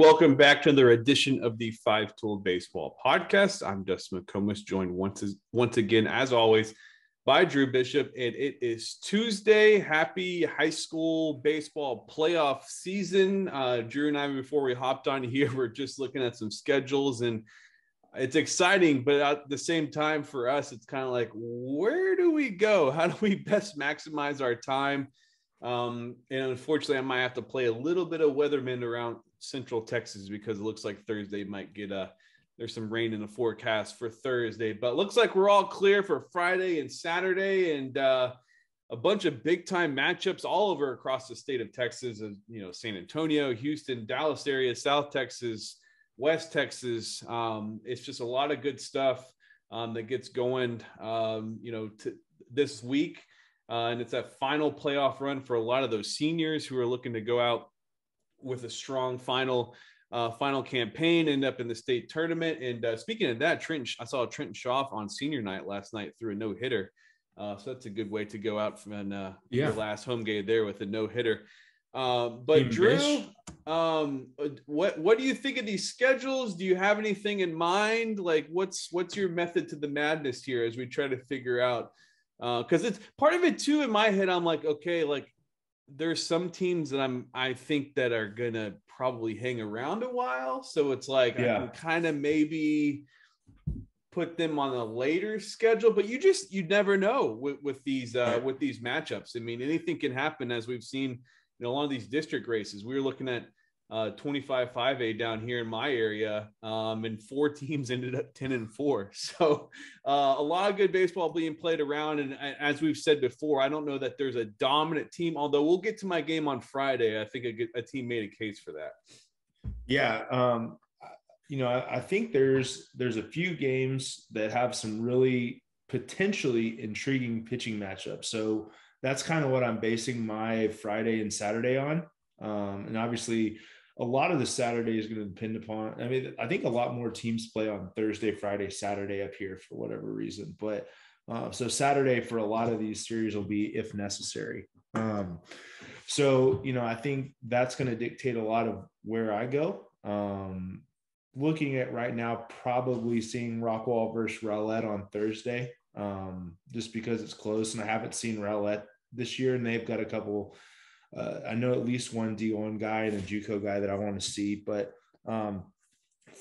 welcome back to another edition of the Five Tool Baseball Podcast. I'm Dustin McComas, joined once again, as always, by Drew Bishop, and it is Tuesday. Happy high school baseball playoff season. Drew and I, before we hopped on here, we're just looking at some schedules, and it's exciting, but at the same time for us, it's kind of like, where do we go? How do we best maximize our time? And unfortunately, I might have to play a little bit of weatherman around Central Texas because it looks like Thursday might get there's some rain in the forecast for Thursday, but it looks like we're all clear for Friday and Saturday, and a bunch of big time matchups all over across the state of Texas. San Antonio, Houston, Dallas area, South Texas, West Texas. It's just a lot of good stuff that gets going, this week. And it's that final playoff run for a lot of those seniors who are looking to go out with a strong final campaign, end up in the state tournament. And speaking of that, I saw Trenton Schaaf on senior night last night through a no-hitter. So that's a good way to go out from your last home game there with a no-hitter. But Drew, what do you think of these schedules? Do you have anything in mind? Like what's your method to the madness here as we try to figure out? Because it's part of it too. In my head, I'm like, okay, like there's some teams that I think that are gonna probably hang around a while. So it's like I can kind of maybe put them on a later schedule, but you never know with these matchups. I mean, anything can happen, as we've seen. A lot of these district races. We were looking at 25 5A down here in my area, and 4 teams ended up 10-4. So a lot of good baseball being played around. And as we've said before, I don't know that there's a dominant team, although we'll get to my game on Friday. I think a team made a case for that. Yeah. I think there's a few games that have some really potentially intriguing pitching matchups. So that's kind of what I'm basing my Friday and Saturday on. And obviously a lot of the Saturday is going to depend upon, I think a lot more teams play on Thursday, Friday, Saturday up here for whatever reason. But so Saturday for a lot of these series will be if necessary. I think that's going to dictate a lot of where I go. Looking at right now, probably seeing Rockwall versus Rowlett on Thursday, just because it's close, and I haven't seen Rowlett this year, and they've got a couple. I know at least one D1 guy and a JUCO guy that I want to see. But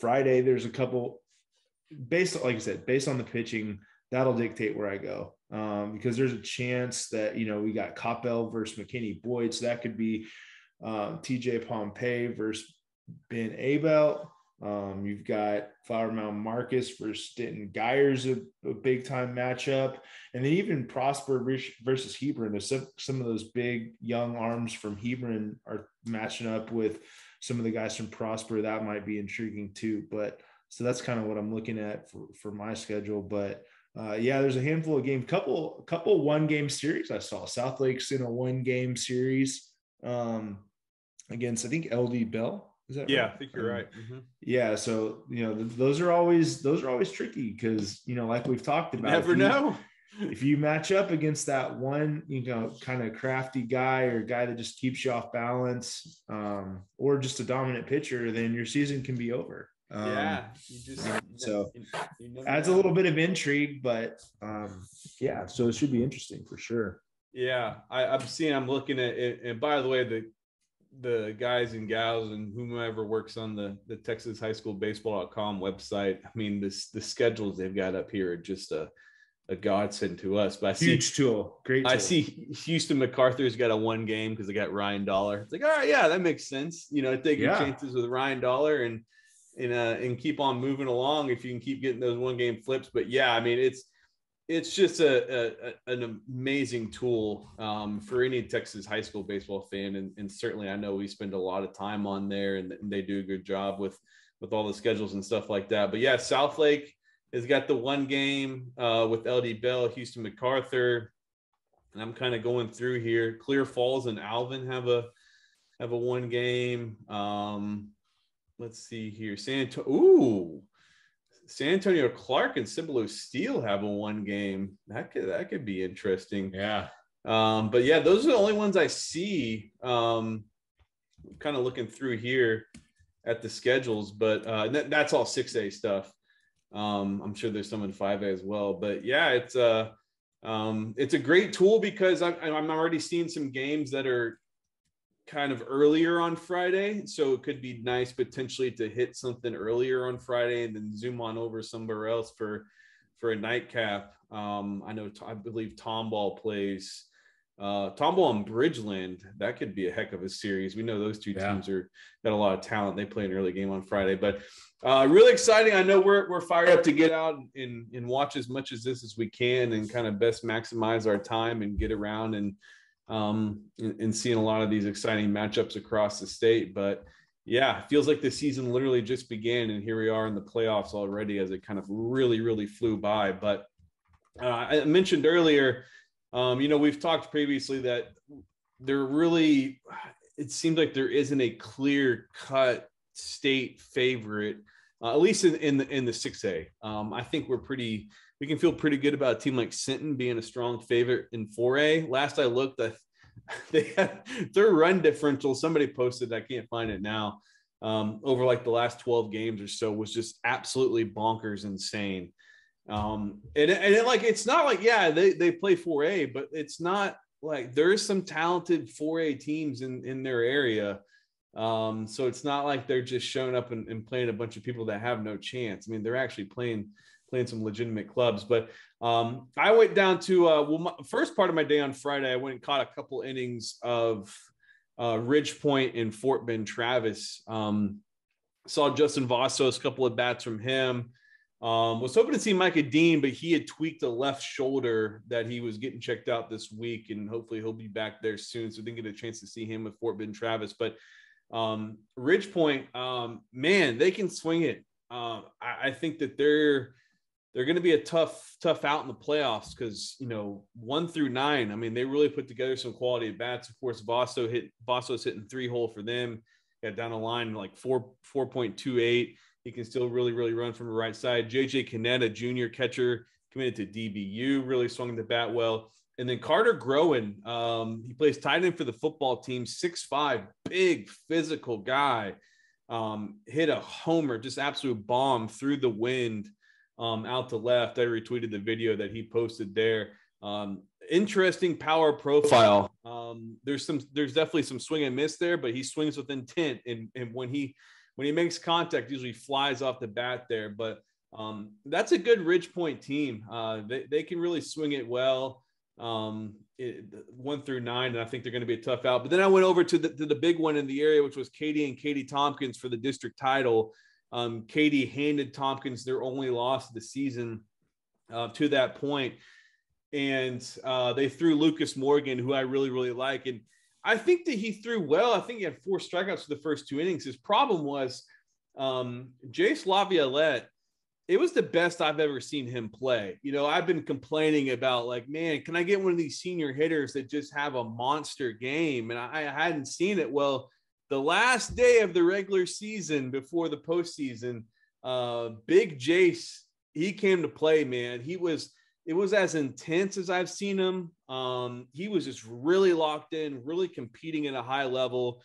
Friday, there's a couple. Based on the pitching, that'll dictate where I go, because there's a chance that we got Coppell versus McKinney Boyd, so that could be TJ Pompey versus Ben Abel. You've got Flower Mound Marcus versus Denton Geyers, a big time matchup. And then even Prosper versus Hebron. Some of those big young arms from Hebron are matching up with some of the guys from Prosper. That might be intriguing too. But so that's kind of what I'm looking at for my schedule. But there's a handful of games, couple 1-game series. I saw South Lake's in a 1-game series against, I think, LD Bell. Is that yeah, right? I think you're right. Mm-hmm. Yeah. So, those are always tricky because, like we've talked about, never know if you match up against that one, kind of crafty guy or guy that just keeps you off balance, or just a dominant pitcher, then your season can be over. So adds a little bit of intrigue, but so it should be interesting for sure. Yeah. I'm looking at it. And by the way, the guys and gals and whomever works on the Texas High School Baseball.com website. I mean, the schedules they've got up here are just a godsend to us. But Huge tool. Great tool. I see Houston MacArthur's got a 1 game because they got Ryan Dollar. It's like, all right, yeah, that makes sense. Take your chances with Ryan Dollar and keep on moving along if you can keep getting those 1-game flips. But yeah, I mean, it's just an amazing tool for any Texas high school baseball fan. And certainly I know we spend a lot of time on there, and they do a good job with all the schedules and stuff like that. But yeah, South Lake has got the 1 game with LD Bell, Houston MacArthur. And I'm kind of going through here. Clear Falls and Alvin have a 1 game. Let's see here. San Antonio Clark and Cibolo Steel have a 1 game. That could be interesting. Yeah. But yeah, those are the only ones I see. Kind of looking through here. at the schedules, but that's all 6A stuff. I'm sure there's some in 5A as well, but yeah, it's a great tool because I'm already seeing some games that are kind of earlier on Friday. So it could be nice potentially to hit something earlier on Friday and then zoom on over somewhere else for a nightcap. I believe Tomball plays Tomball and Bridgeland. That could be a heck of a series. We know those two teams got a lot of talent. They play an early game on Friday, but really exciting. I know we're fired up to get out and watch as much as this as we can and kind of best maximize our time and get around and seeing a lot of these exciting matchups across the state. But yeah, it feels like the season literally just began, and here we are in the playoffs already as it kind of really, really flew by. But I mentioned earlier, we've talked previously that it seems like there isn't a clear cut state favorite, at least in the 6A. I think we can feel pretty good about a team like Sinton being a strong favorite in 4A. Last I looked, they had their run differential. Somebody posted, I can't find it now, over like the last 12 games or so was just absolutely bonkers insane. It's not like, they play 4A, but it's not like there's some talented 4A teams in their area. So it's not like they're just showing up and playing a bunch of people that have no chance. I mean, they're actually playing some legitimate clubs. But I went down to first part of my day on Friday. I went and caught a couple innings of Ridge Point and Fort Bend Travis. Saw Justin Vassos, a couple of bats from him. Was hoping to see Micah Dean, but he had tweaked a left shoulder that he was getting checked out this week, and hopefully he'll be back there soon. So I didn't get a chance to see him with Fort Bend Travis. But Ridge Point, man, they can swing it. I think that they're going to be a tough out in the playoffs because, 1 through 9, I mean, they really put together some quality at bats. Of course, Vassos hitting 3-hole for them. Got down the line like 4.28. He can still really, really run from the right side. JJ Canetta, junior catcher, committed to DBU, really swung the bat well. And then Carter Groen, he plays tight end for the football team, 6'5", big physical guy. Hit a homer, just absolute bomb through the wind out to left. I retweeted the video that he posted there. Interesting power profile. There's definitely some swing and miss there, but he swings with intent. And when he makes contact, usually flies off the bat there. But that's a good Ridge Point team. They can really swing it well. 1 through 9, and I think they're going to be a tough out. But then I went over to the big one in the area, which was Katy and Katy Tompkins for the district title. Katy handed Tompkins their only loss of the season to that point. And they threw Lucas Morgan, who I really, really like. And I think that he threw well. I think he had 4 strikeouts for the first 2 innings. His problem was Jace LaViolette. It was the best I've ever seen him play. I've been complaining about like, man, can I get one of these senior hitters that just have a monster game? And I hadn't seen it. Well, the last day of the regular season before the postseason, Big Jace, he came to play, man. It was as intense as I've seen him. He was just really locked in, really competing at a high level.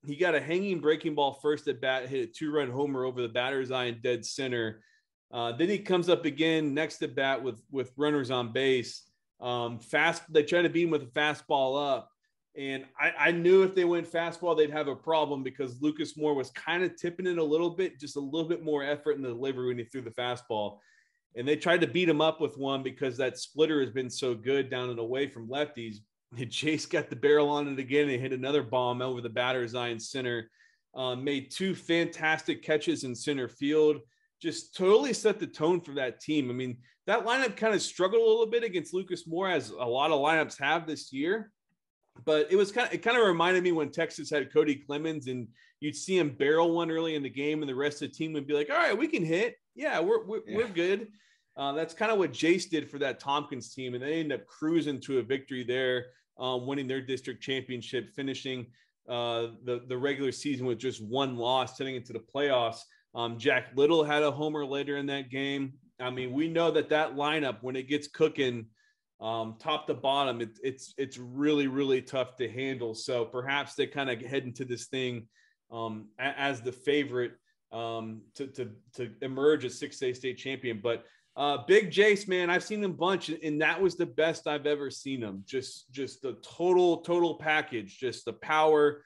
He got a hanging breaking ball first at bat, hit a 2-run homer over the batter's eye in dead center. Then he comes up again next at bat with runners on base. They try to beat him with a fastball up. And I knew if they went fastball, they'd have a problem because Lucas Moore was kind of tipping it a little bit, just a little bit more effort in the delivery when he threw the fastball. And they tried to beat him up with one because that splitter has been so good down and away from lefties. And Chase got the barrel on it again and hit another bomb over the batter's eye in center. Made 2 fantastic catches in center field. Just totally set the tone for that team. I mean, that lineup kind of struggled a little bit against Lucas Moore, as a lot of lineups have this year. But it kind of reminded me when Texas had Cody Clemens, and you'd see him barrel one early in the game, and the rest of the team would be like, "All right, we can hit. Yeah, we're good." That's kind of what Jace did for that Tompkins team, and they ended up cruising to a victory there, winning their district championship, finishing the regular season with just 1 loss, heading into the playoffs. Jack Little had a homer later in that game. I mean, we know that lineup, when it gets cooking, top to bottom, it's really, really tough to handle. So perhaps they kind of head into this thing as the favorite to emerge as 6A state champion. But Big Jace, man, I've seen him bunch, and that was the best I've ever seen him. Just the total package, just the power,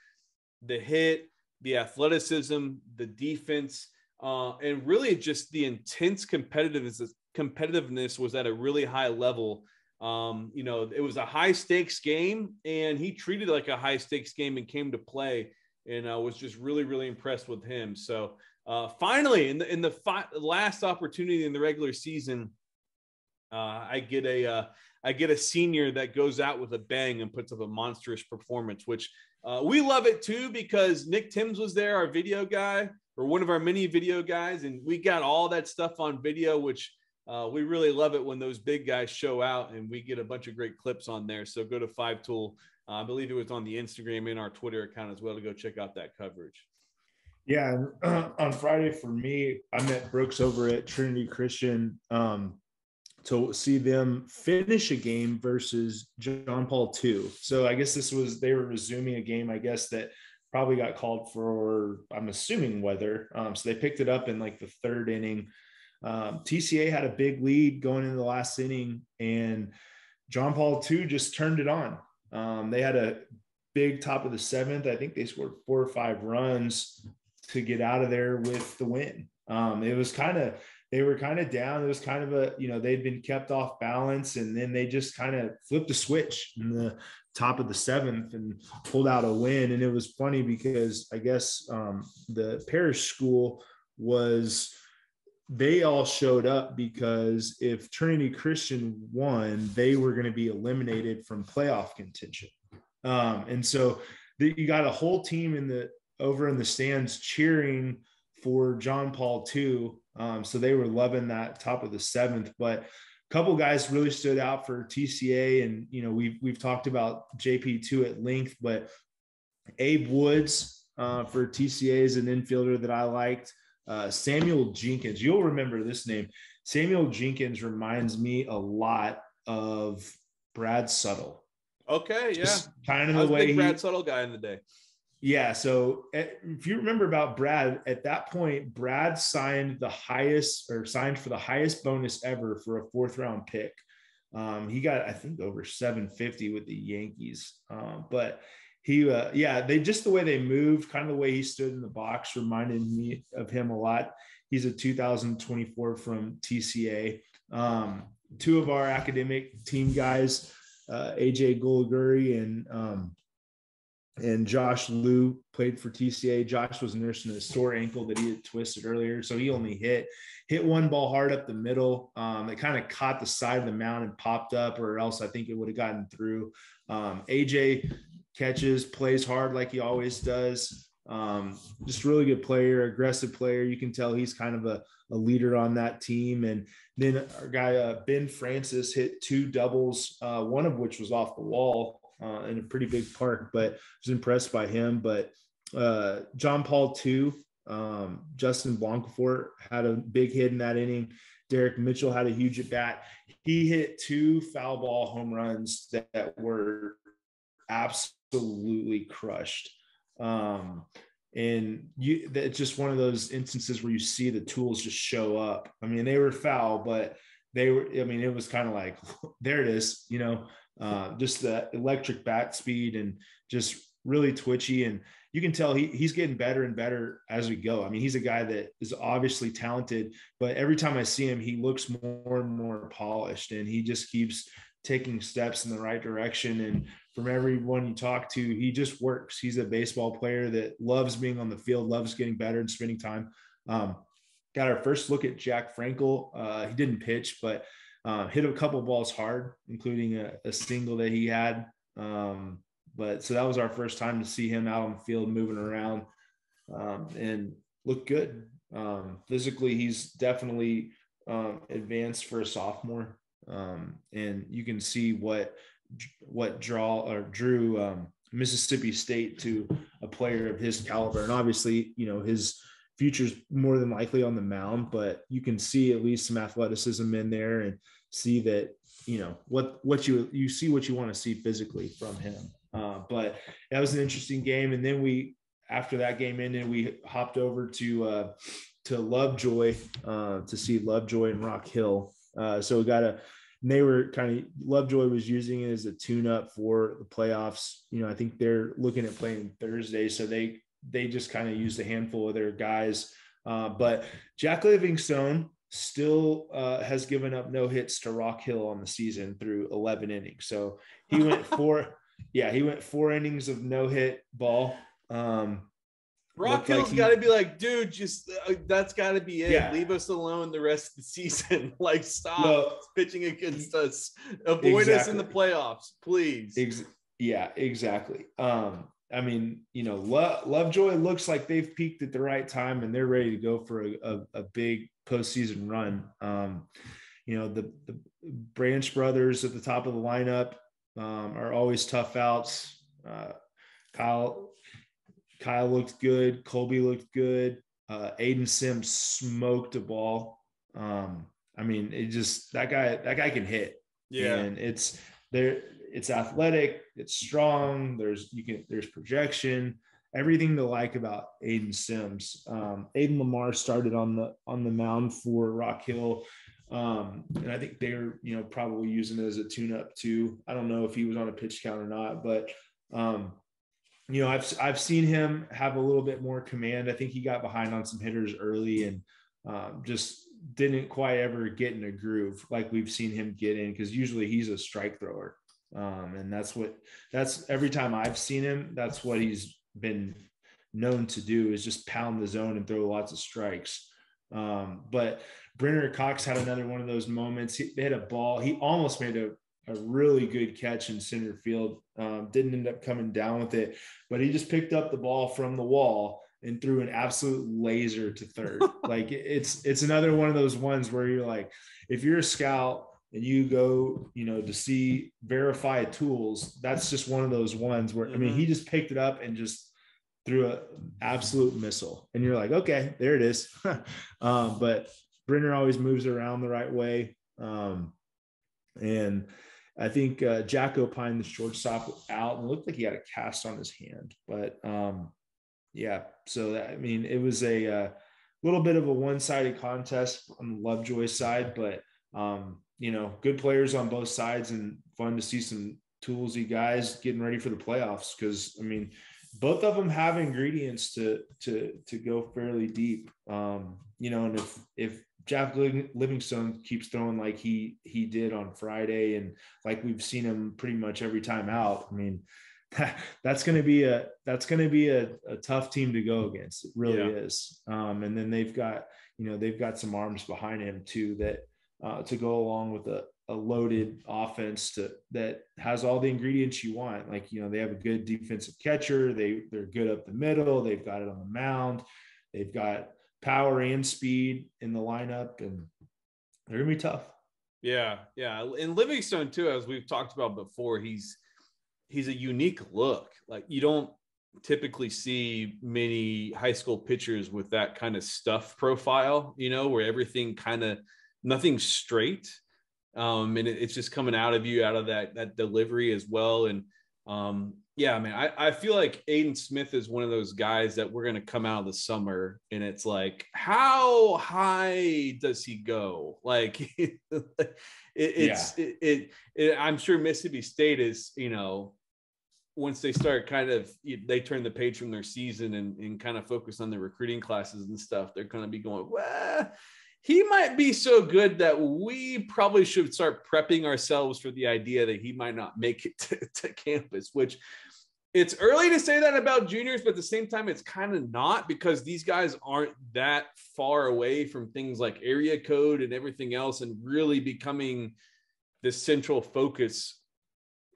the hit, the athleticism, the defense, and really just the intense competitiveness was at a really high level. It was a high stakes game, and he treated it like a high stakes game and came to play, and I was just really, really impressed with him. So finally, in the last opportunity in the regular season, I get a senior that goes out with a bang and puts up a monstrous performance, which we love it too, because Nick Timms was there, our video guy, or one of our many video guys, and we got all that stuff on video, which we really love it when those big guys show out, and we get a bunch of great clips on there. So go to 5Tool. I believe it was on the Instagram and our Twitter account as well to go check out that coverage. Yeah, on Friday for me, I met Brooks over at Trinity Christian to see them finish a game versus John Paul II. So I guess they were resuming a game, I guess, that probably got called for, I'm assuming, weather. So they picked it up in like the third inning. TCA had a big lead going into the last inning, and John Paul II just turned it on. They had a big top of the seventh. I think they scored 4 or 5 runs to get out of there with the win. They were kind of down. It was kind of they'd been kept off balance, and then they just kind of flipped the switch in the top of the seventh and pulled out a win. And it was funny because I guess the parish school they all showed up because if Trinity Christian won, they were going to be eliminated from playoff contention. And so you got a whole team over in the stands cheering for John Paul II. So they were loving that top of the seventh, but a couple guys really stood out for TCA. And, we've talked about JP2 at length, but Abe Woods for TCA is an infielder that I liked. Samuel Jenkins, you'll remember this name. Samuel Jenkins reminds me a lot of Brad Suttle. Okay, yeah. Just kind of I was the way a big Brad Suttle guy in the day. Yeah, so if you remember about Brad, at that point, Brad signed for the highest bonus ever for a 4th-round pick. He got, I think, over $750 with the Yankees. But the way they moved, kind of the way he stood in the box reminded me of him a lot. He's a 2024 from TCA. 2 of our academic team guys, AJ Gulaguri and Josh Liu, played for TCA. Josh was nursing a sore ankle that he had twisted earlier, so he only hit one ball hard up the middle. It kind of caught the side of the mound and popped up, or else I think it would have gotten through. AJ catches, plays hard like he always does. Just really good player, aggressive player. You can tell he's kind of a leader on that team. And then our guy, Ben Francis, hit 2 doubles, one of which was off the wall in a pretty big park, but I was impressed by him. But John Paul II, Justin Blancafort had a big hit in that inning. Derek Mitchell had a huge at bat. He hit 2 foul ball home runs that were absolutely crushed. It's just one of those instances where you see the tools just show up. I mean, they were foul, but it was kind of like, there it is, just the electric bat speed and just really twitchy. And you can tell he's getting better and better as we go. I mean, he's a guy that is obviously talented, but every time I see him, he looks more and more polished, and he just keeps taking steps in the right direction. And from everyone you talk to, he just works. He's a baseball player that loves being on the field, loves getting better and spending time. Got our first look at Jack Frankel. He didn't pitch, but hit a couple balls hard, including a single that he had. But so that was our first time to see him out on the field, moving around, and looked good. Physically, he's definitely advanced for a sophomore. And you can see what drew Mississippi State to a player of his caliber. And obviously, his future's more than likely on the mound, but you can see at least some athleticism in there and see that, what you see what you want to see physically from him. But that was an interesting game. And then after that game ended, we hopped over to Lovejoy to see Lovejoy and Rock Hill. So we got and they were Lovejoy was using it as a tune-up for the playoffs. I think they're looking at playing Thursday, so they just kind of used a handful of their guys. But Jack Livingstone still has given up no hits to Rock Hill on the season through 11 innings. So he went he went 4 innings of no hit ball. Rock Hill's got to be like, dude, just that's got to be it. Yeah. Leave us alone the rest of the season. Like, stop pitching against us. Avoid us in the playoffs, please. Yeah, exactly. I mean, Lovejoy looks like they've peaked at the right time and they're ready to go for a big postseason run. The Branch brothers at the top of the lineup are always tough outs. Kyle looked good. Colby looked good. Aiden Sims smoked a ball. I mean, that guy can hit. Yeah. And it's athletic. It's strong. There's projection, everything to like about Aiden Sims. Aiden Lamar started on the mound for Rock Hill. And I think they're, probably using it as a tune-up too. I don't know if he was on a pitch count or not, but I've seen him have a little bit more command. I think he got behind on some hitters early and just didn't quite ever get in a groove like we've seen him get in, because usually he's a strike thrower. And that's every time I've seen him, that's what he's been known to do, is just pound the zone and throw lots of strikes. But Brenner Cox had another one of those moments. They had a ball. He almost made a really good catch in center field. Didn't end up coming down with it, but he just picked up the ball from the wall and threw an absolute laser to third. Like it's another one of those ones where you're like, if you're a scout and you go, to see verified tools, that's just one of those ones where, I mean, he just picked it up and just threw an absolute missile. And you're like, okay, there it is. But Brenner always moves around the right way. And I think Jack Opine, the shortstop, out and looked like he had a cast on his hand. But so it was a little bit of a one-sided contest on the Lovejoy side, but good players on both sides and fun to see some toolsy guys getting ready for the playoffs. Because both of them have ingredients to go fairly deep. And if Jack Livingstone keeps throwing like he did on Friday, and like we've seen him pretty much every time out, that's going to be a tough team to go against. It really is. And then they've got some arms behind him too, that to go along with a loaded offense that has all the ingredients you want. Like, they have a good defensive catcher. They're good up the middle. They've got it on the mound. They've got power and speed in the lineup, and they're gonna be tough. Yeah. And Livingstone too, as we've talked about before, he's a unique look. Like, you don't typically see many high school pitchers with that kind of stuff profile, where everything nothing's straight. And it's just coming out of you, out of that delivery as well. And I feel like Aiden Smith is one of those guys that we're going to come out of the summer and it's like, how high does he go? Like I'm sure Mississippi State is, once they start they turn the page from their season and kind of focus on the recruiting classes and stuff, they're going to be going, well, he might be so good that we probably should start prepping ourselves for the idea that he might not make it to campus, which it's early to say that about juniors, but at the same time, it's kind of not, because these guys aren't that far away from things like area code and everything else and really becoming the central focus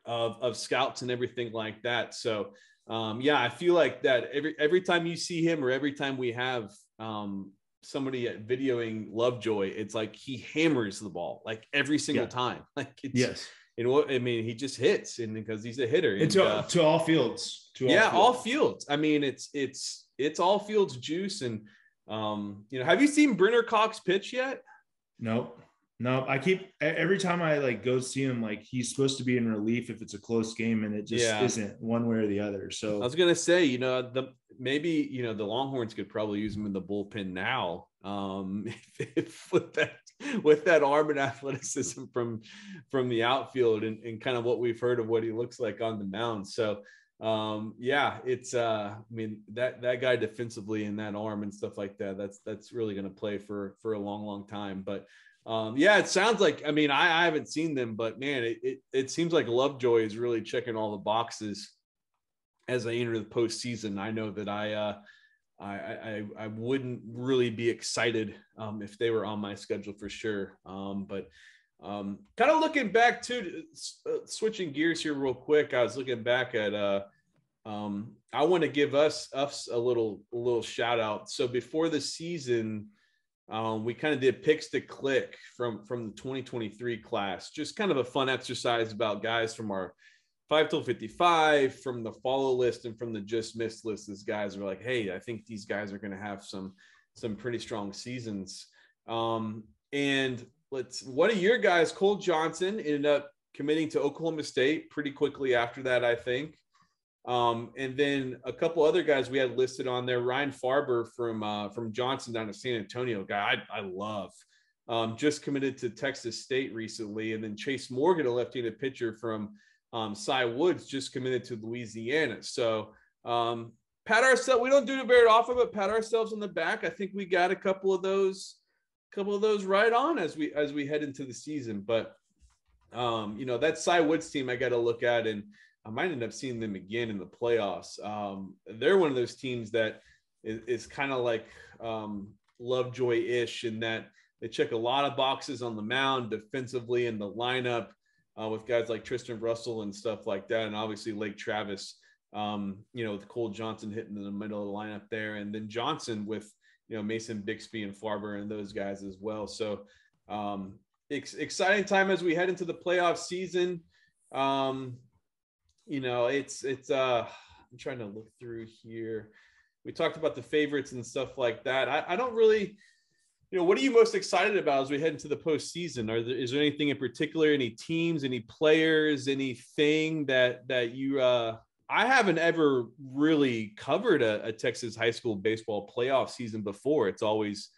of scouts and everything like that. So I feel like that every time you see him, or every time we have somebody videoing Lovejoy, it's like he hammers the ball like every single time. Like he just hits, and because he's a hitter. And, to all fields. All fields. It's all fields juice. And have you seen Brenner Cox pitch yet? Nope. No, every time I go see him, like, he's supposed to be in relief if it's a close game, and it just isn't one way or the other. So I was gonna say, maybe, the Longhorns could probably use him in the bullpen now. If with that arm and athleticism from the outfield and kind of what we've heard of what he looks like on the mound. So it's that guy defensively and that arm and stuff like that, that's really going to play for a long time. But it sounds like, I haven't seen them, but man, it seems like Lovejoy is really checking all the boxes as I enter the postseason. I know that I wouldn't really be excited if they were on my schedule for sure. But kind of looking back to switching gears here real quick. I was looking back at I want to give us a little shout out. So before the season, we kind of did picks to click from the 2023 class, just kind of a fun exercise about guys from our 5 till 55, from the follow list and from the just missed list. As guys were like, hey, I think these guys are going to have some pretty strong seasons. And one of your guys, Cole Johnson, ended up committing to Oklahoma State pretty quickly after that, I think. And then a couple other guys we had listed on there, Ryan Farber from Johnson down to San Antonio, guy I love, just committed to Texas State recently. And then Chase Morgan, a left-handed pitcher from Cy Woods, just committed to Louisiana. So pat ourselves, we don't do it very often, but pat ourselves on the back. I think we got a couple of those right on as we head into the season. But that Cy Woods team I got to look at, and I might end up seeing them again in the playoffs. They're one of those teams that is kind of like Lovejoy-ish in that they check a lot of boxes on the mound defensively in the lineup, with guys like Tristan Russell and stuff like that. And obviously Lake Travis, with Cole Johnson hitting in the middle of the lineup there. And then Johnson with, Mason Bixby and Farber and those guys as well. So exciting time as we head into the playoff season. It's I'm trying to look through here. We talked about the favorites and stuff like that. I don't really, what are you most excited about as we head into the postseason? Is there anything in particular, any teams, any players, anything that you, I haven't ever really covered a Texas high school baseball playoff season before. It's always,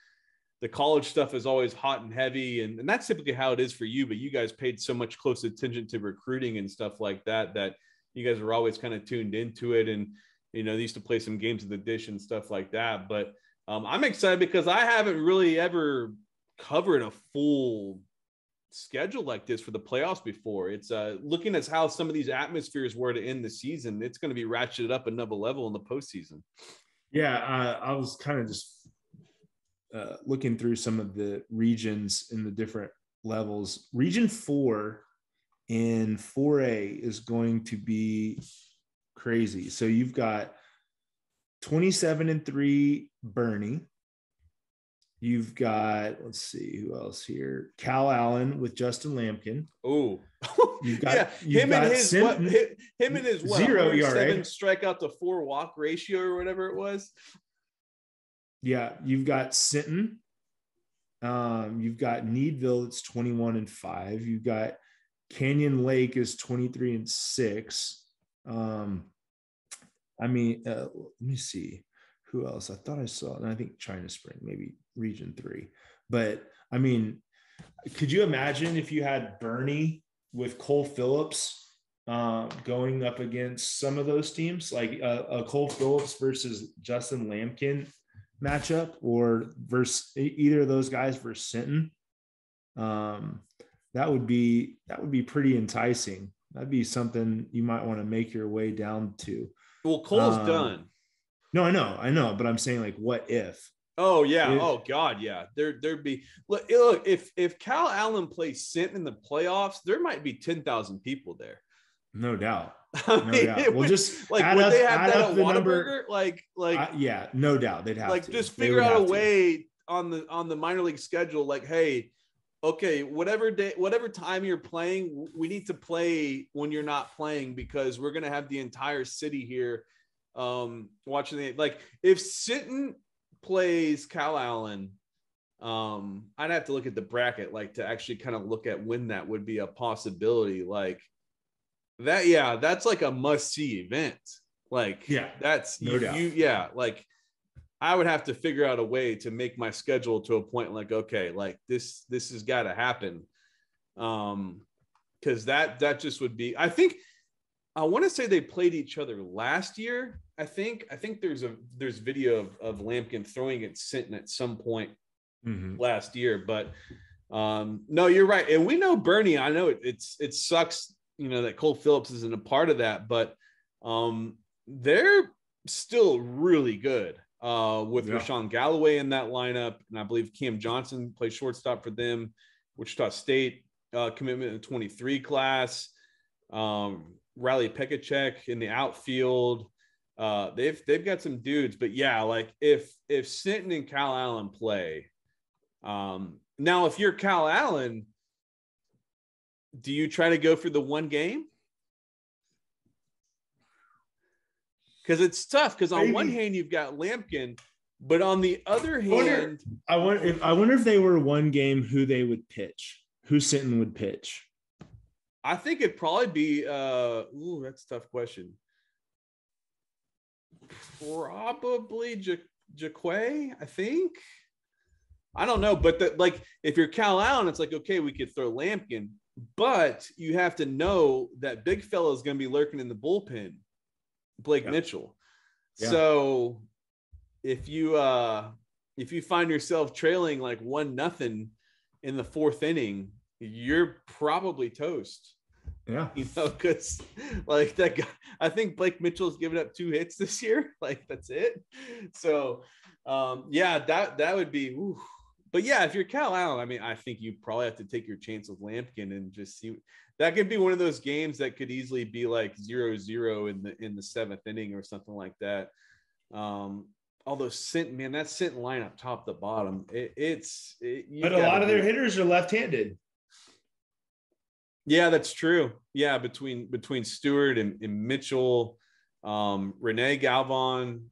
the college stuff is always hot and heavy. And that's typically how it is for you, but you guys paid so much close attention to recruiting and stuff like that you guys were always kind of tuned into it. And, they used to play some games of the dish and stuff like that. But I'm excited because I haven't really ever covered a full schedule like this for the playoffs before. It's looking at how some of these atmospheres were to end the season. It's going to be ratcheted up another level in the postseason. Yeah, I was kind of just looking through some of the regions in the different levels. Region 4 in 4A is going to be crazy. So you've got 27-3 Bernie. You've got, let's see who else here. Cal Allen with Justin Lampkin. Oh, you've got him and his 0 ERA, strikeout to 4 walk ratio or whatever it was. Yeah, you've got Sinton. You've got Needville. It's 21-5. You've got Canyon Lake is 23-6. Let me see who else. I thought I saw, and I think China Spring, maybe Region 3. But could you imagine if you had Bernie with Cole Phillips going up against some of those teams, like a Cole Phillips versus Justin Lampkin matchup, or versus either of those guys versus Sinton? That would be pretty enticing. That'd be something you might want to make your way down to. Well, Cole's done. No, I know, but I'm saying, like, what if? Oh yeah. Oh God. Yeah. There'd be, look, if Cal Allen plays Sinton in the playoffs, there might be 10,000 people there. No doubt. Well, just like, would they have that at Whataburger? Yeah, no doubt they'd have to. Just figure out a way on the minor league schedule. Like, hey, okay, whatever time you're playing, we need to play when you're not playing, because we're going to have the entire city here watching the, like, if Sinton plays Cal Allen, I'd have to look at the bracket, like, to actually kind of look at when that would be a possibility. Like that, yeah, that's like a must-see event. Like, yeah, that's no doubt. like I would have to figure out a way to make my schedule to a point like, okay, like this has got to happen. Because that just would be, I want to say they played each other last year. I think there's video of Lampkin throwing at Sinton at some point last year, but no, you're right. And we know Bernie, I know it sucks, that Cole Phillips isn't a part of that, but they're still really good with Rashawn Galloway in that lineup. And I believe Cam Johnson plays shortstop for them, Wichita State commitment in the 23 class. Riley Pekacek in the outfield. They've got some dudes, but yeah, like if Sinton and Cal Allen play, now if you're Cal Allen, do you try to go for the one game? Because it's tough. Because on one hand you've got Lampkin, but on the other hand, I wonder if they were one game, who they would pitch, who Sinton would pitch. I think it'd probably be that's a tough question. Probably Jaquay, I think. I don't know, but if you're Cal Allen, it's like, okay, we could throw Lampkin, but you have to know that big fella is going to be lurking in the bullpen, Blake Mitchell. Yeah. So if you find yourself trailing like 1-0 in the fourth inning, you're probably toast. Yeah. Because like that guy, I think Blake Mitchell's given up 2 hits this year. Like that's it. So that would be, but yeah, if you're Cal Allen, I mean, I think you probably have to take your chance with Lampkin and just see. That could be one of those games that could easily be like 0-0 in the 7th inning or something like that. Although Sinton, man, that Sinton lineup top to bottom, but a lot of their hitters are left-handed. Yeah, that's true. Yeah, between Stewart and Mitchell, Renee Galvan,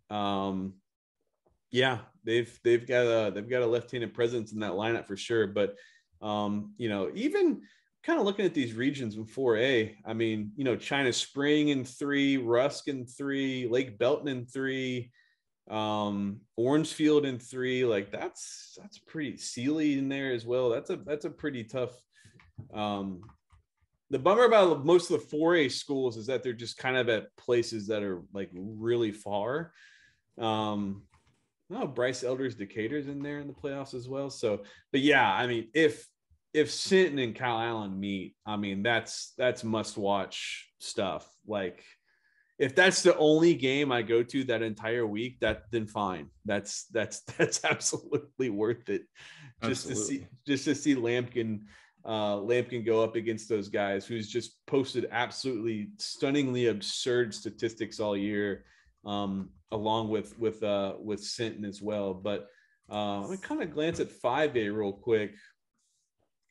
yeah, they've got a left-handed presence in that lineup for sure. But even kind of looking at these regions in 4A, I mean, China Spring in 3, Rusk in 3, Lake Belton in 3, Orangefield in 3. Like that's pretty. Sealy in there as well. That's a pretty tough. The bummer about most of the 4A schools is that they're just kind of at places that are like really far. Bryce Elder's Decatur's in there in the playoffs as well. So, but yeah, I mean, if Sinton and Cal Allen meet, I mean, that's must watch stuff. Like if that's the only game I go to that entire week, then fine. That's absolutely worth it. Just to see Lampkin go up against those guys who's just posted absolutely stunningly absurd statistics all year, along with Sinton as well. But I'm gonna kind of glance at 5A real quick.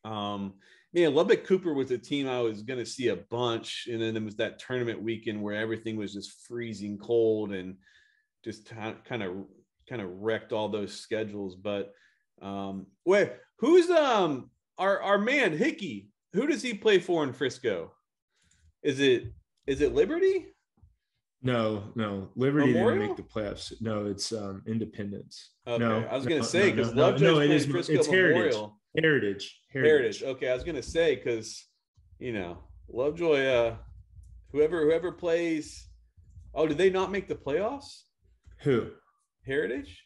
Lubbock Cooper was a team I was going to see a bunch, and then there was that tournament weekend where everything was just freezing cold and just kind of wrecked all those schedules. But wait, who's our man Hickey? Who does he play for in Frisco? Is it Liberty? No, Liberty Memorial? didn't make the playoffs. No, it's Independence. Okay, no, I was going to say because Lovejoy's playing Frisco it's Memorial. Heritage. Okay, I was going to say because Lovejoy, whoever plays. Oh, did they not make the playoffs? Who? Heritage?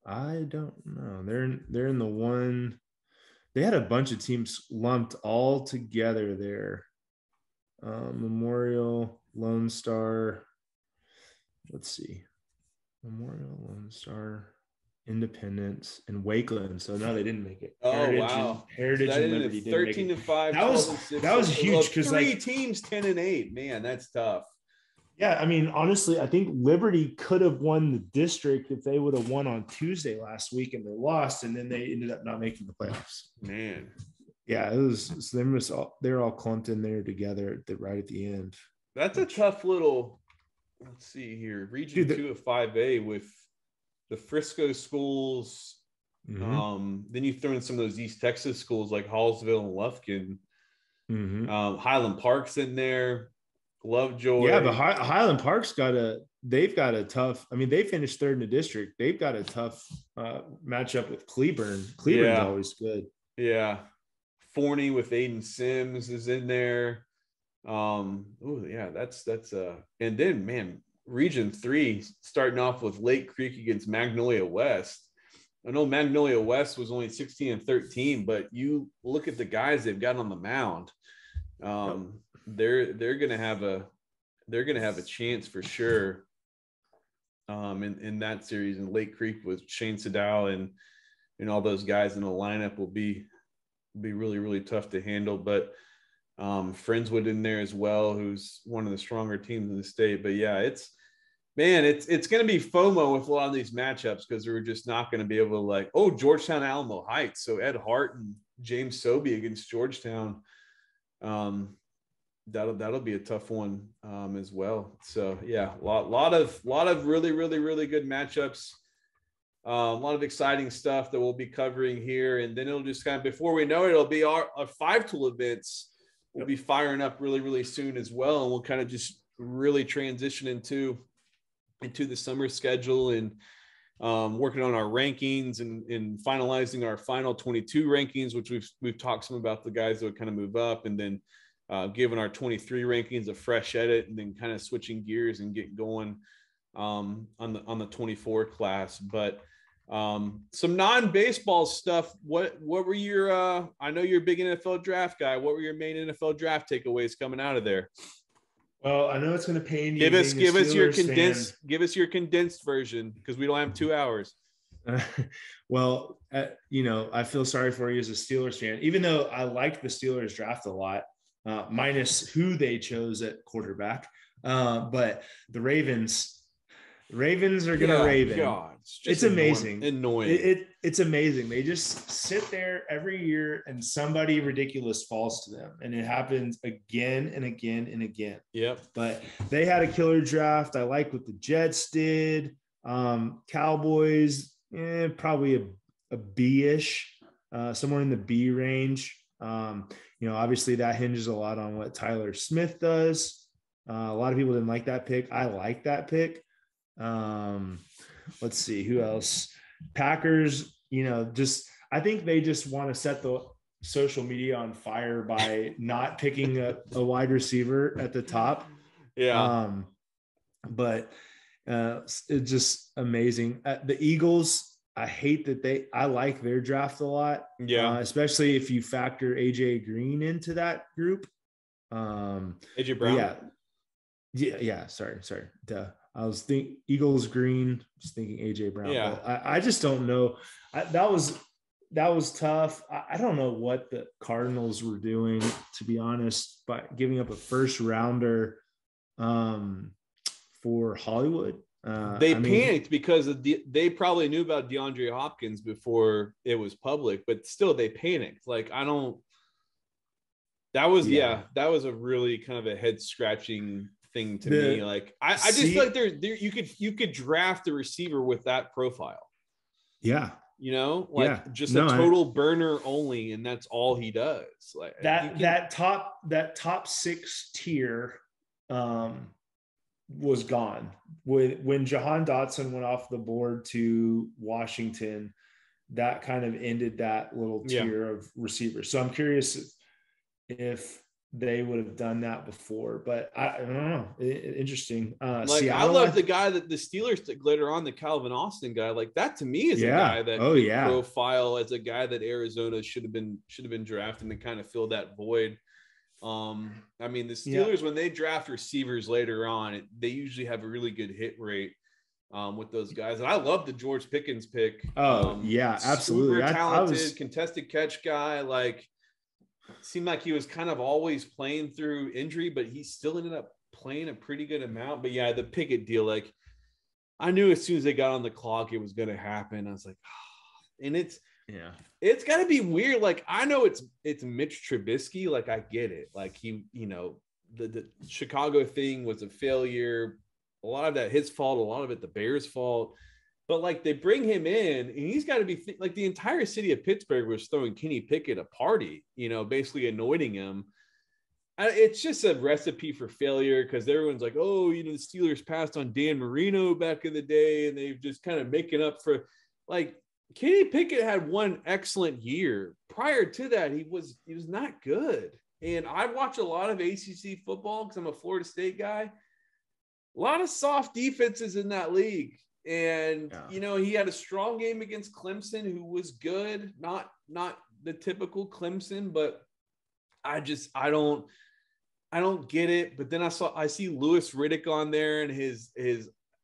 I don't know. They're in the one. They had a bunch of teams lumped all together there. Memorial, Lone Star. Let's see. Memorial, Lone Star, Independence, and Wakeland. So no, they didn't make it. Heritage and Liberty didn't make it. 13-5. That was huge because 3 teams 10-8. Man, that's tough. Yeah, I mean, honestly, I think Liberty could have won the district if they would have won on Tuesday last week, and they lost, and then they ended up not making the playoffs. Man, yeah, it was them. They're all clumped in there together right at the end. That's a tough little. Let's see here, Region 2 of 5A with the Frisco schools. Mm-hmm. Then you throw in some of those East Texas schools like Hallsville and Lufkin. Mm-hmm. Highland Park's in there. Lovejoy. Yeah, but Highland Park's they've got a tough. I mean, they finished third in the district. They've got a tough matchup with Cleburne. Cleburne's always good. Yeah. Forney with Aiden Sims is in there. Oh yeah, that's and then man, Region 3 starting off with Lake Creek against Magnolia West. I know Magnolia West was only 16-13, but you look at the guys they've got on the mound. They're gonna have a chance for sure. In that series, and Lake Creek with Shane Sedal and all those guys in the lineup will be really, really tough to handle. But Friendswood in there as well, who's one of the stronger teams in the state. But yeah, it's going to be FOMO with a lot of these matchups because we're just not going to be able to Georgetown, Alamo Heights. So Ed Hart and James Sobey against Georgetown. That'll be a tough one as well. So yeah, a lot of really, really, really good matchups. A lot of exciting stuff that we'll be covering here, and then it'll just kind of, before we know it, it'll be our 5-tool events. We'll be firing up really, really soon as well, and we'll kind of just really transition into the summer schedule and working on our rankings and finalizing our final 22 rankings, which we've talked some about the guys that would kind of move up, and then giving our 23 rankings a fresh edit, and then kind of switching gears and getting going on the 24 class. But some non-baseball stuff. What were your I know you're a big NFL draft guy. What were your main NFL draft takeaways coming out of there? Well, I know it's going to pain you. Give us your condensed version, because we don't have 2 hours. Well, I feel sorry for you as a Steelers fan, even though I liked the Steelers draft a lot, minus who they chose at quarterback. But the Ravens are going to Raven. God, it's amazing. Annoying. It's amazing. They just sit there every year and somebody ridiculous falls to them. And it happens again and again and again. Yep. But they had a killer draft. I like what the Jets did. Cowboys, probably a B-ish, somewhere in the B range. Obviously that hinges a lot on what Tyler Smith does. A lot of people didn't like that pick. I like that pick. Let's see who else. Packers, I think they just want to set the social media on fire by not picking a wide receiver at the top. Yeah. But it's just amazing. The Eagles, I hate that I like their draft a lot. Yeah. Especially if you factor AJ Green into that group. AJ Brown. Yeah. Sorry. Duh. I was thinking Eagles Green, just thinking AJ Brown. Yeah. But I just don't know. That was tough. I don't know what the Cardinals were doing, to be honest, by giving up a first rounder for Hollywood. They panicked because they probably knew about DeAndre Hopkins before it was public, but still they panicked. That was a really kind of a head scratching thing to me. I just feel like there you could draft a receiver with that profile. Yeah. Just a total burner only, and that's all he does. That top 6 tier was gone when Jahan Dotson went off the board to Washington. That kind of ended that little tier of receivers. So I'm curious if they would have done that before, but I don't know. Interesting. Seattle, I love the guy that the Steelers took later on, the Calvin Austin guy. That to me is a guy that profile as a guy that Arizona should have been drafting to kind of fill that void. The Steelers, when they draft receivers later on, they usually have a really good hit rate with those guys. And I love the George Pickens pick. Absolutely. Super talented, contested catch guy. Seemed like he was kind of always playing through injury, but he still ended up playing a pretty good amount. But yeah, the Pickett deal, I knew as soon as they got on the clock, it was going to happen. I was like, and it's got to be weird. I know it's Mitch Trubisky. I get it. He, the Chicago thing was a failure. A lot of that his fault, a lot of it the Bears' fault. But they bring him in, and he's got to be the entire city of Pittsburgh was throwing Kenny Pickett a party, basically anointing him. it's just a recipe for failure because everyone's like, oh, the Steelers passed on Dan Marino back in the day, and they've just kind of making up for like Kenny Pickett had one excellent year. Prior to that, he was not good. And I watch a lot of ACC football because I'm a Florida State guy. A lot of soft defenses in that league. And, he had a strong game against Clemson, who was good. Not the typical Clemson, but I don't get it. But then I see Louis Riddick on there and his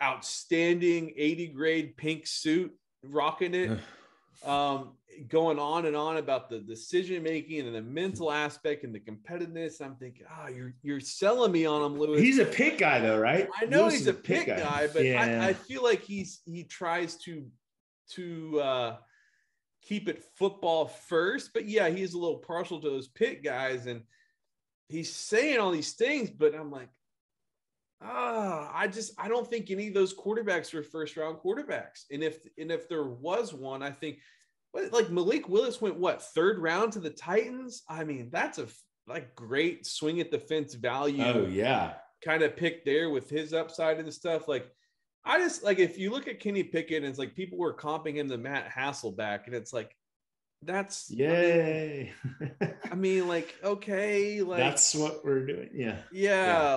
outstanding 80 grade pink suit, rocking it. Going on and on about the decision making and the mental aspect and the competitiveness. I'm thinking, you're selling me on him, Louis. He's a pick guy though, right? I know he's a pick guy, but I feel like he tries to keep it football first. But yeah, he's a little partial to those pick guys, and he's saying all these things, but I'm like, I don't think any of those quarterbacks are first round quarterbacks. And if there was one, I think, like Malik Willis went third round to the Titans. I mean, that's a great swing at the fence value. Oh yeah. Kind of pick there with his upside and stuff. Like, I just if you look at Kenny Pickett and it's like people were comping him to Matt Hasselbeck, and it's like, that's yay. I mean, okay, that's what we're doing. Yeah.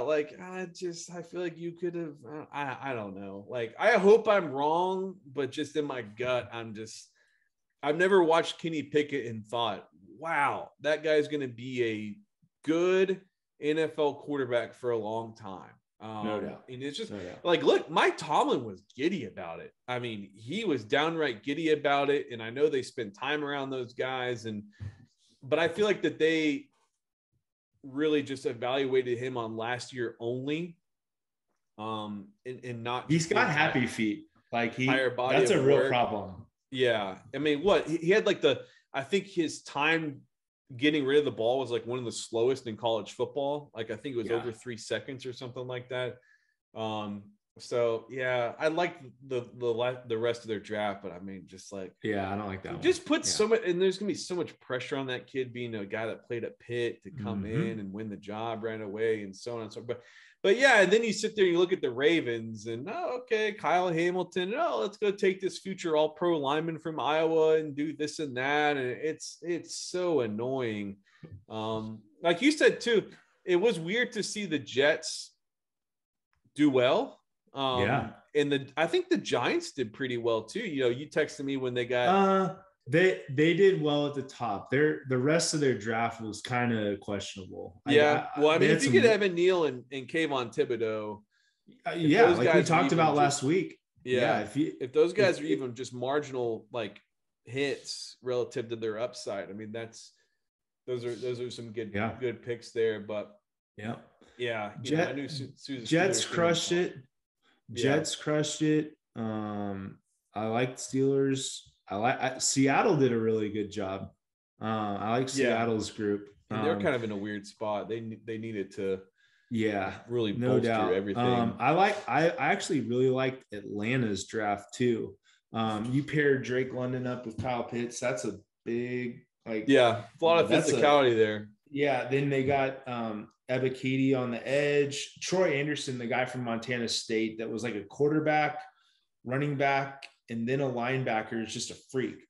I feel like you could have, I don't know. I hope I'm wrong, but just in my gut, I've never watched Kenny Pickett and thought, wow, that guy's going to be a good NFL quarterback for a long time. No doubt. And it's just look, Mike Tomlin was giddy about it. I mean, he was downright giddy about it. And I know they spend time around those guys, but I feel like that they really just evaluated him on last year only. And not, he's got happy feet. Higher body. That's a real problem. Yeah. I mean, he had I think his time getting rid of the ball was one of the slowest in college football. I think it was over 3 seconds or something like that. So yeah, I like the rest of their draft, but I mean, I don't like that. Just put so much, and there's gonna be so much pressure on that kid being a guy that played at Pitt to come in and win the job right away, and so on and so forth. But yeah, and then you sit there and you look at the Ravens, and Kyle Hamilton, let's go take this future all-pro lineman from Iowa and do this and that, and it's so annoying. Like you said too, it was weird to see the Jets do well. And I think the Giants did pretty well too. You texted me when they got they did well at the top. The rest of their draft was kind of questionable. Yeah. I mean, if you get Evan Neal and Kayvon Thibodeau, like we talked about last week. Yeah. If those guys are even just marginal hits relative to their upside, I mean, those are some good picks there. But I knew Jets crushed it. Jets crushed it. I liked Steelers. Seattle did a really good job. I like Seattle's group. And they're kind of in a weird spot. They needed to really no bolster doubt. everything. I actually really liked Atlanta's draft too. You paired Drake London up with Kyle Pitts. That's a big a lot of physicality there. Yeah, then they got Ebiketie on the edge. Troy Anderson, the guy from Montana State that was a quarterback, running back, and then a linebacker, is just a freak.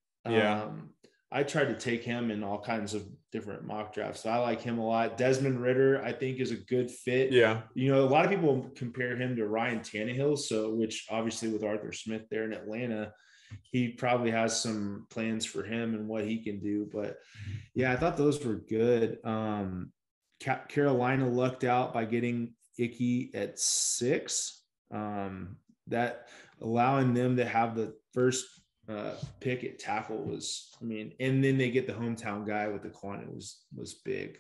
I tried to take him in all kinds of different mock drafts. So I like him a lot. Desmond Ridder, I think, is a good fit. Yeah. A lot of people compare him to Ryan Tannehill. Which obviously with Arthur Smith there in Atlanta, he probably has some plans for him and what he can do. But I thought those were good. Carolina lucked out by getting Icky at 6. That allowing them to have the first pick at tackle was, and then they get the hometown guy with the quantity was big.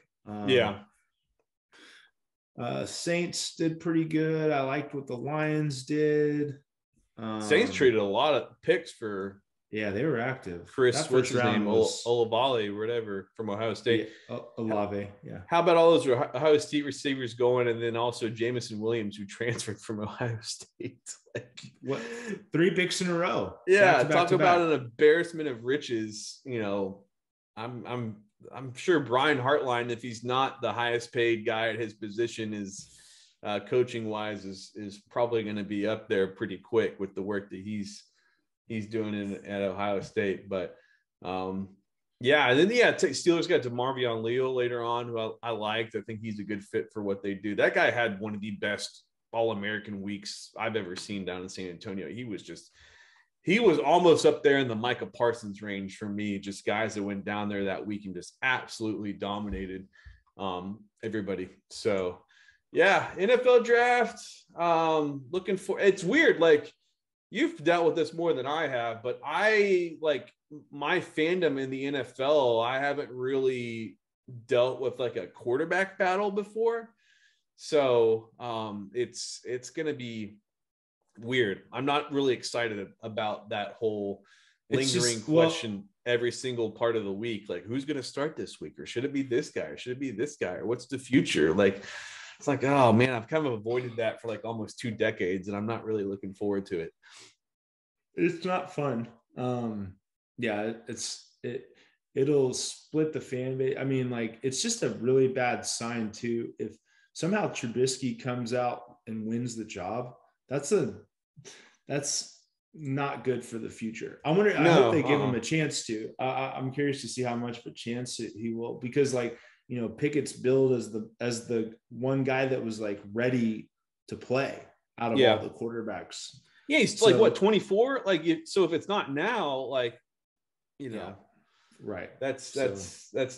Saints did pretty good. I liked what the Lions did. Saints traded a lot of picks for. Yeah, they were active. Chris, what's his name? Olave, whatever, from Ohio State. Olave, yeah. How about all those Ohio State receivers going, and then also Jamison Williams, who transferred from Ohio State? 3 picks in a row. Yeah, talk about an embarrassment of riches. I'm I'm sure Brian Hartline, if he's not the highest paid guy at his position, is coaching wise is probably going to be up there pretty quick with the work that he's doing at Ohio State. But yeah, and then Steelers got DeMarvion Leal later on, who I liked. I think he's a good fit for what they do. That guy had one of the best All-American weeks I've ever seen down in San Antonio. He was almost up there in the Micah Parsons range for me, just guys that went down there that week and just absolutely dominated everybody. So, yeah, NFL draft, looking for – it's weird. Like, you've dealt with this more than I have, but my fandom in the NFL, I haven't really dealt with, like, a quarterback battle before. So, it's going to be – weird. I'm not really excited about that whole lingering question every single part of the week. Like, who's going to start this week? Or should it be this guy? Or should it be this guy? Or what's the future? Like, it's like, oh man, I've kind of avoided that for like almost 2 decades, and I'm not really looking forward to it. It's not fun. Yeah, it'll split the fan base. I mean, like, it's just a really bad sign too. If somehow Trubisky comes out and wins the job, that's not good for the future. I hope they give him a chance to. I'm curious to see how much of a chance he will, because, like, you know, Pickett's billed as the one guy that was like ready to play out of all the quarterbacks. Yeah, he's like what, 24? Like, so if it's not now, like, you know. Yeah. Right. That's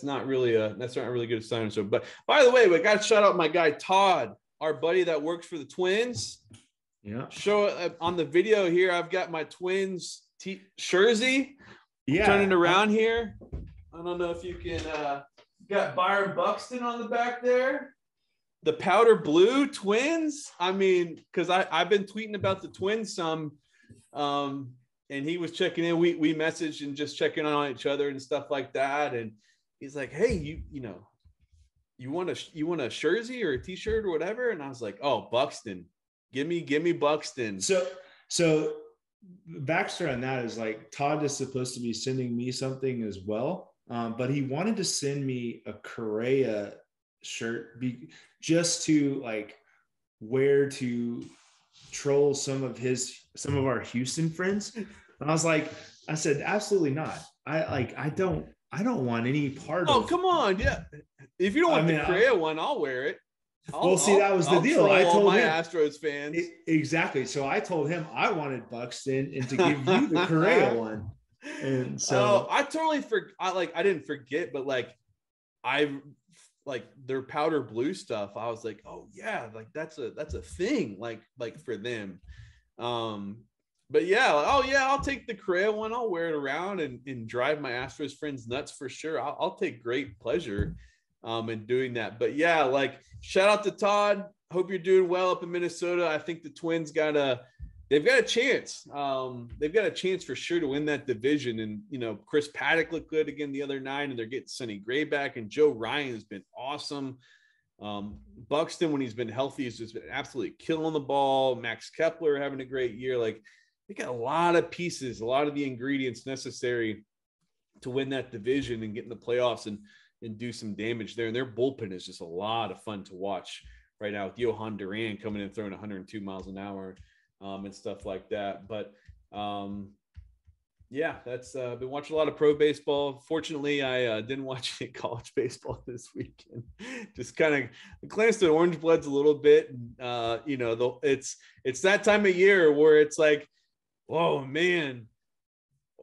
not really good sign. So, but by the way, we got to shout out my guy Todd, our buddy that works for the Twins. Yeah. Show on the video here. I've got my Twins jersey. Yeah. Turning around here. I don't know if you can. Got Byron Buxton on the back there. The powder blue Twins. I mean, because I've been tweeting about the Twins some, and he was checking in. We messaged and just checking on each other and stuff like that. And he's like, "Hey, you want a jersey or a T-shirt or whatever?" And I was like, "Oh, Buxton." Give me Buxton. So backstory on that is, like, Todd is supposed to be sending me something as well, but he wanted to send me a Correa shirt just to, like, wear to troll some of our Houston friends. And I said, absolutely not. I don't want any part of. Oh, come on, yeah. If you don't want the Correa one, I'll wear it. That was the deal. I told my him, Astros fans. Exactly. So I told him I wanted Buxton and to give you the Correa one. And so I totally I didn't forget, but their powder blue stuff. I was like, oh yeah, like that's a thing, like for them. But yeah, I'll take the Correa one. I'll wear it around and drive my Astros friends nuts for sure. I'll take great pleasure in doing that. But yeah, like, shout out to Todd. Hope you're doing well up in Minnesota. I think the Twins they've got a chance. They've got a chance for sure to win that division. And, you know, Chris Paddock looked good again the other night, and they're getting Sonny Gray back, and Joe Ryan has been awesome. Buxton, when he's been healthy, has just been absolutely killing the ball. Max Kepler having a great year. Like, they got a lot of pieces, a lot of the ingredients necessary to win that division and get in the playoffs and do some damage there. And their bullpen is just a lot of fun to watch right now, with Johan Duran coming in throwing 102 miles an hour and stuff like that. But yeah, that's been watching a lot of pro baseball. Fortunately, I didn't watch any college baseball this weekend. Just kind of glanced at Orange Bloods a little bit. And, you know, it's that time of year where it's like, oh man,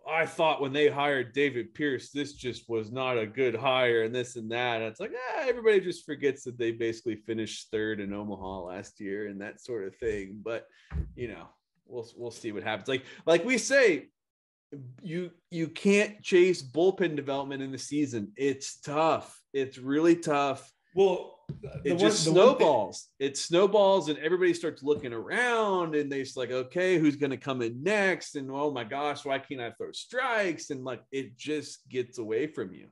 I thought when they hired David Pierce, this just was not a good hire, and this and that. And it's like, everybody just forgets that they basically finished 3rd in Omaha last year and that sort of thing. But, you know, we'll see what happens. Like we say, you can't chase bullpen development in the season. It's tough. It's really tough. Well, it snowballs. It snowballs, and everybody starts looking around, and they're like, okay, who's going to come in next? And oh my gosh, why can't I throw strikes? And like, it just gets away from you.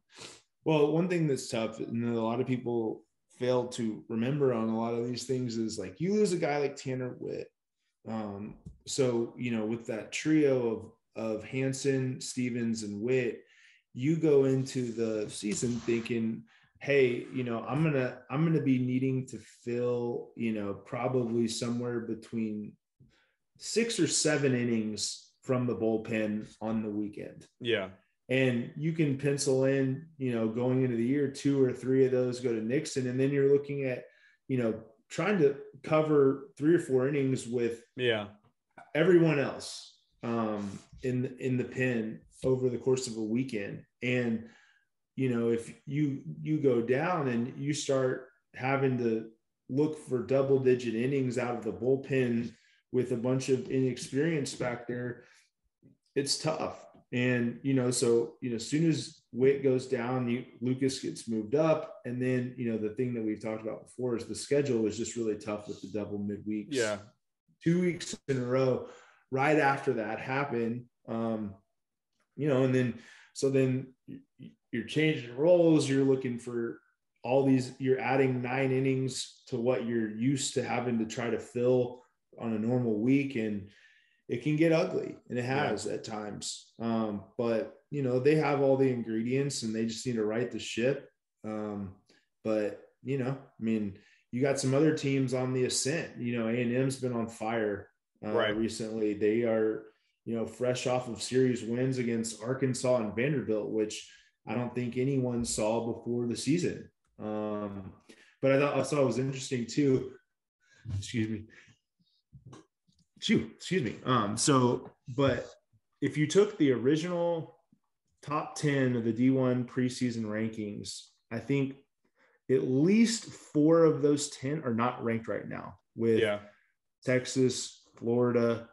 Well, one thing that's tough, and a lot of people fail to remember on a lot of these things, is like, you lose a guy like Tanner Witt. So, you know, with that trio of Hansen, Stevens, and Witt, you go into the season thinking, hey, I'm gonna be needing to fill, probably somewhere between 6 or 7 innings from the bullpen on the weekend. Yeah. And you can pencil in, going into the year, 2 or 3 of those go to Nixon. And then you're looking at, trying to cover 3 or 4 innings with everyone else in the pen over the course of a weekend. And, if you go down and you start having to look for double-digit innings out of the bullpen with a bunch of inexperience back there, it's tough. And, so, as soon as Witt goes down, Lucas gets moved up. And then, the thing that we've talked about before is the schedule is just really tough with the double midweeks. Yeah. 2 weeks in a row right after that happened. And then you're changing roles. You're looking for all these, you're adding 9 innings to what you're used to having to try to fill on a normal week. And it can get ugly, and it has at times. But, they have all the ingredients and they just need to right the ship. But, you got some other teams on the ascent. A&M's been on fire recently. They are, fresh off of series wins against Arkansas and Vanderbilt, which I don't think anyone saw before the season. But I thought it was interesting too. Excuse me. But if you took the original top 10 of the D1 preseason rankings, I think at least 4 of those 10 are not ranked right now, with Texas, Florida,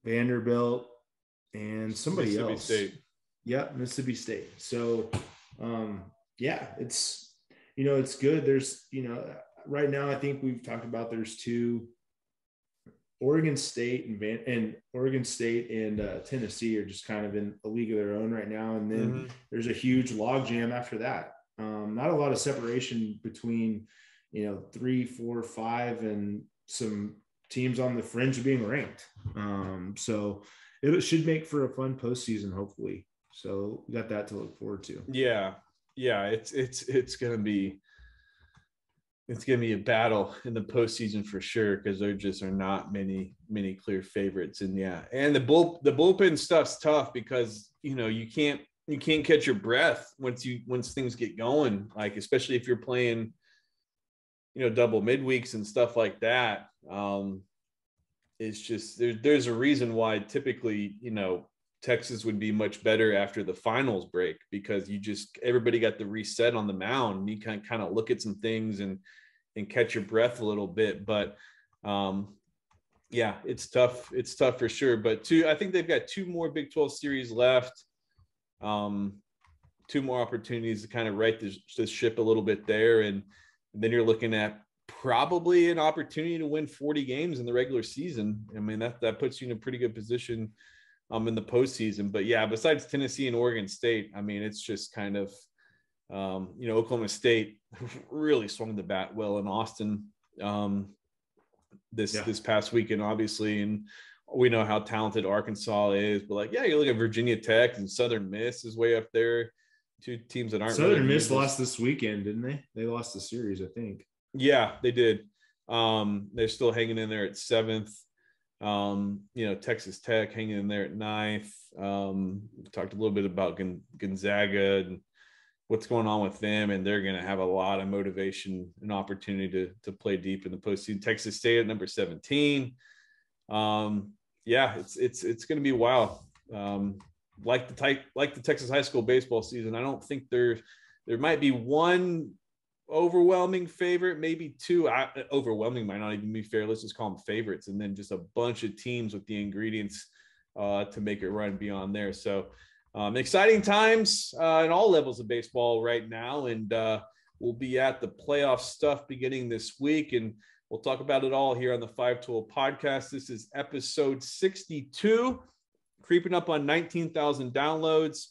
Vanderbilt, and somebody else. Mississippi State. Yep, Mississippi State. So, it's, it's good. There's, right now I think we've talked about there's 2. Oregon State and Tennessee are just kind of in a league of their own right now. And then there's a huge logjam after that. Not a lot of separation between, 3, 4, 5, and some teams on the fringe of being ranked. So it should make for a fun postseason, hopefully. So we got that to look forward to. Yeah. It's going to be a battle in the postseason for sure, because there just are not many clear favorites. And and the bullpen stuff's tough because you can't catch your breath once things get going, like especially if you're playing double midweeks and stuff like that. It's just there's a reason why typically Texas would be much better after the finals break, because everybody got the reset on the mound, and you can kind of look at some things and catch your breath a little bit. But it's tough. It's tough for sure. But I think they've got 2 more Big 12 series left. 2 more opportunities to kind of right the ship a little bit there. And then you're looking at probably an opportunity to win 40 games in the regular season. I mean, that puts you in a pretty good position in the postseason. But besides Tennessee and Oregon State, I mean, it's just kind of, Oklahoma State really swung the bat well in Austin this past weekend, obviously. And we know how talented Arkansas is, but you look at Virginia Tech and Southern Miss is way up there. 2 teams that aren't. Southern Miss lost this weekend, didn't they? They lost the series, I think. Yeah, they did. They're still hanging in there at 7th. Texas Tech hanging in there at 9th. We talked a little bit about Gonzaga and what's going on with them, and they're going to have a lot of motivation and opportunity to play deep in the postseason. Texas State at number 17. It's going to be wild. Like the Texas high school baseball season, I don't think there might be one overwhelming favorite, maybe 2. Overwhelming might not even be fair. Let's just call them favorites, and then just a bunch of teams with the ingredients to make it run beyond there. So exciting times in all levels of baseball right now, and we'll be at the playoff stuff beginning this week, and we'll talk about it all here on the 5-Tool podcast. This is episode 62, creeping up on 19,000 downloads.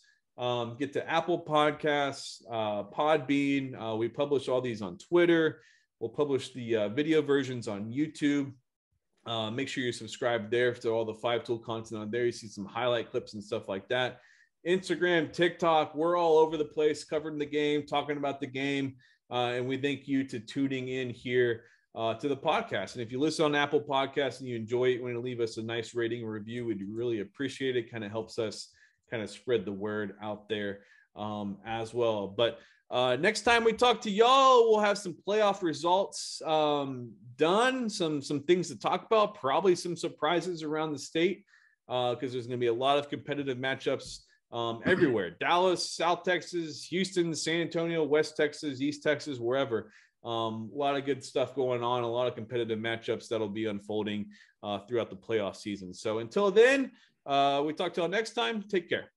Get to Apple Podcasts, Podbean. We publish all these on Twitter. We'll publish the video versions on YouTube. Make sure you're subscribed there to all the 5-Tool content on there. You see some highlight clips and stuff like that. Instagram, TikTok. We're all over the place covering the game, talking about the game. And we thank you to tuning in here to the podcast. And if you listen on Apple Podcasts and you enjoy it, you want to leave us a nice rating or review, we'd really appreciate it. Kind of helps us kind of spread the word out there as well. But next time we talk to y'all, we'll have some playoff results done, some things to talk about, probably some surprises around the state because there's going to be a lot of competitive matchups everywhere. Dallas, South Texas, Houston, San Antonio, West Texas, East Texas, wherever. A lot of good stuff going on, a lot of competitive matchups that'll be unfolding throughout the playoff season. So until then, we talk to y'all next time. Take care.